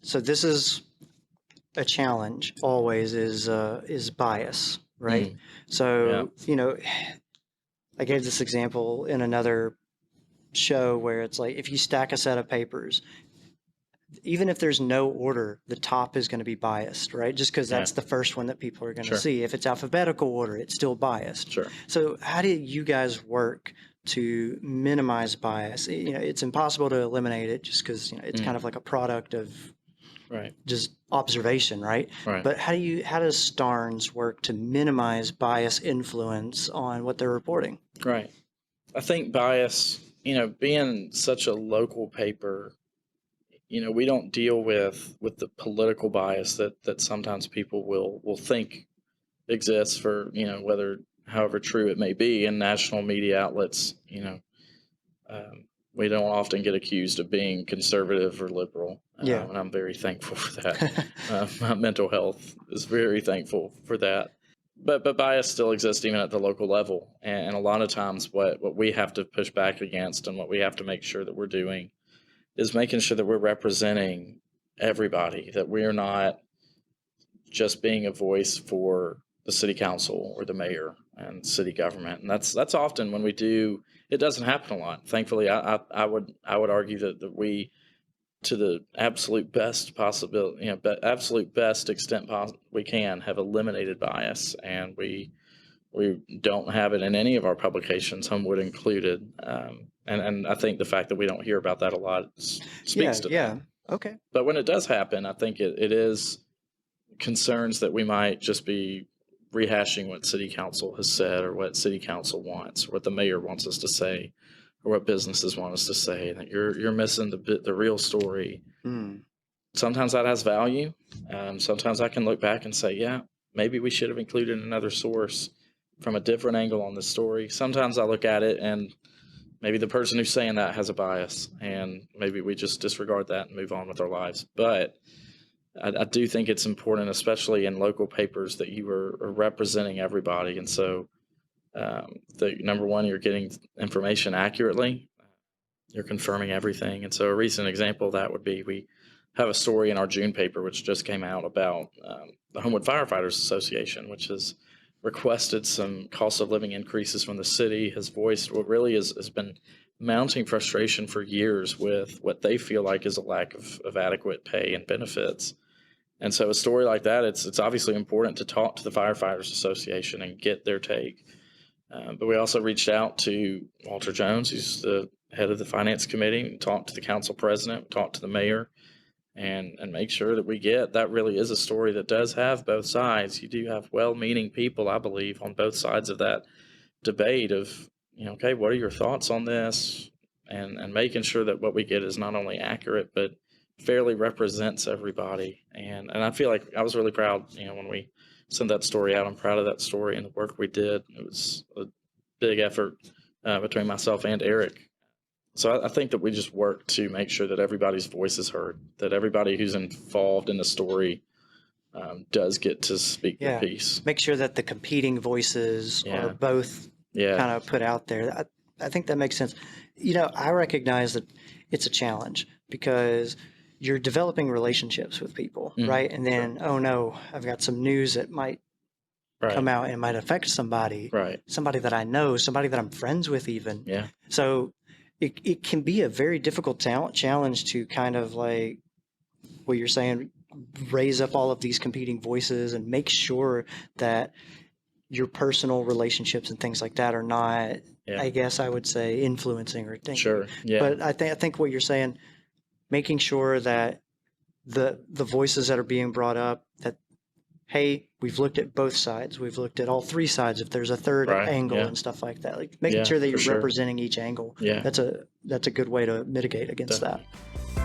So this is a challenge always is bias, right? Mm, yeah, So, I gave this example in another show where it's like if you stack a set of papers, even if there's no order, the top is going to be biased, right? Just because yeah, that's the first one that people are going to sure, see. If it's alphabetical order, it's still biased. sure. So how do you guys work to minimize bias? It's impossible to eliminate it just because, it's kind Mm, of like a product of right, just observation, right? right. But how does Starnes work to minimize bias influence on what they're reporting? Right. I think bias, being such a local paper, we don't deal with the political bias that sometimes people will think exists for, whether however true it may be in national media outlets. We don't often get accused of being conservative or liberal, Yeah. and I'm very thankful for that. My mental health is very thankful for that. But bias still exists even at the local level, and a lot of times what we have to push back against and what we have to make sure that we're doing is making sure that we're representing everybody, that we're not just being a voice for the city council or the mayor and city government. And that's often when we do. It doesn't happen a lot. Thankfully, I would argue that we, to the absolute best possibility, absolute best extent we can, have eliminated bias, and we don't have it in any of our publications, Homewood included. And I think the fact that we don't hear about that a lot Yeah, speaks to that. yeah. Okay. But when it does happen, I think it is concerns that we might just be rehashing what city council has said, or what city council wants, or what the mayor wants us to say, or what businesses want us to say, and that you're missing the real story. Hmm. Sometimes that has value. Sometimes I can look back and say, yeah, maybe we should have included another source from a different angle on the story. Sometimes I look at it and maybe the person who's saying that has a bias, and maybe we just disregard that and move on with our lives. But I do think it's important, especially in local papers, that you are representing everybody. And so, the number one, you're getting information accurately. You're confirming everything. And so, a recent example of that would be we have a story in our June paper, which just came out, about the Homewood Firefighters Association, which has requested some cost of living increases from the city, has voiced what really has been mounting frustration for years with what they feel like is a lack of adequate pay and benefits. And so a story like that, it's obviously important to talk to the Firefighters Association and get their take. But we also reached out to Walter Jones, who's the head of the finance committee, and talked to the council president, talked to the mayor, and make sure that we get that really is a story that does have both sides. You do have well-meaning people, I believe, on both sides of that debate of, okay, what are your thoughts on this? And making sure that what we get is not only accurate, but fairly represents everybody. And I feel like I was really proud, when we sent that story out. I'm proud of that story and the work we did. It was a big effort between myself and Eric. So I think that we just work to make sure that everybody's voice is heard, that everybody who's involved in the story does get to speak their Yeah. piece. Make sure that the competing voices are Yeah. both Yeah. kind of put out there. I think that makes sense. I recognize that it's a challenge because you're developing relationships with people, right? And then, oh no, I've got some news that might come Right. out and it might affect somebody, Right. somebody that I know, somebody that I'm friends with even. Yeah. So it can be a very difficult challenge to kind of like what you're saying, raise up all of these competing voices and make sure that your personal relationships and things like that are not, Yeah. I guess I would say, influencing or thinking. Sure. Yeah. But I think what you're saying, making sure that the voices that are being brought up, that hey, we've looked at both sides, we've looked at all three sides. If there's a third Right. angle Yeah. and stuff like that, like making Yeah, sure that for you're sure. representing each angle. Yeah. That's a good way to mitigate against Definitely. that.